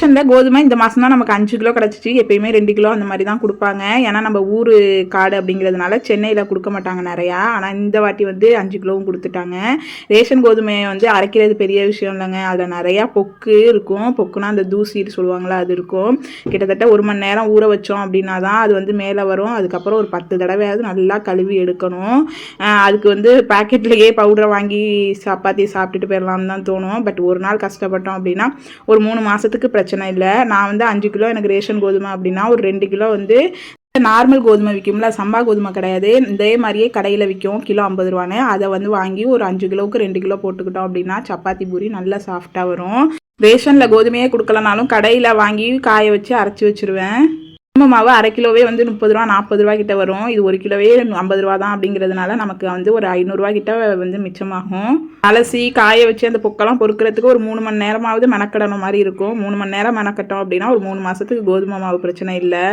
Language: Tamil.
ரேஷனில் கோதுமை இந்த மாதம் தான் நமக்கு 5 கிலோ கிடச்சிச்சு. எப்பயுமே 2 கிலோ அந்த மாதிரி தான் கொடுப்பாங்க. ஏன்னா நம்ம ஊர் காடு அப்படிங்கிறதுனால சென்னையில் கொடுக்க மாட்டாங்க நிறையா. ஆனால் இந்த வாட்டி வந்து 5 கிலோவும் கொடுத்துட்டாங்க. ரேஷன் கோதுமையை வந்து அரைக்கிறது பெரிய விஷயம் இல்லைங்க. அதில் நிறையா பொக்கு இருக்கும். பொக்குனா அந்த தூசின்னு சொல்லுவாங்களா, அது இருக்கும். கிட்டத்தட்ட 1 மணி நேரம் ஊற வச்சோம் அப்படின்னா தான் அது வந்து மேலே வரும். அதுக்கப்புறம் ஒரு 10 தடவையாவது நல்லா கழுவி எடுக்கணும். அதுக்கு வந்து பேக்கெட்லேயே பவுடரை வாங்கி சப்பாத்தி சாப்பிட்டுட்டு போயிடலாம்னு தான் தோணும். பட் ஒரு நாள் கஷ்டப்பட்டோம் அப்படின்னா ஒரு 3 மாதத்துக்கு பிரச்சனை இல்லை. நான் வந்து 5 கிலோ எனக்கு ரேஷன் கோதுமை அப்படின்னா ஒரு 2 கிலோ வந்து நார்மல் கோதுமை விற்கும்ல, சம்பா கோதுமை கிடையாது, இதே மாதிரியே கடையில் விற்கும், கிலோ 50 ரூபான்னு. அதை வந்து வாங்கி ஒரு 5 கிலோவுக்கு 2 கிலோ போட்டுக்கிட்டோம் அப்படின்னா சப்பாத்தி பூரி நல்லா சாஃப்டாக வரும். ரேஷனில் கோதுமையே கொடுக்கலனாலும் கடையில் வாங்கி காய வச்சு அரைச்சி வச்சுருவேன். கோதுமை மாவு அரை கிலோவே வந்து 30 ரூபா 40 ரூபா கிட்ட வரும். இது 1 கிலோவே 50 ரூபா தான். அப்படிங்கிறதுனால நமக்கு வந்து ஒரு 500 ரூபா கிட்ட வந்து மிச்சமாகும். அலசி காய வச்சு அந்த பொக்கெல்லாம் பொறுக்கிறதுக்கு ஒரு 3 மணி நேரமாவது மெனக்கடணும் மாதிரி இருக்கும். 3 மணி நேரம் மெனக்கட்டோம் அப்படின்னா ஒரு 3 மாதத்துக்கு கோதுமை மாவு பிரச்சனை இல்லை.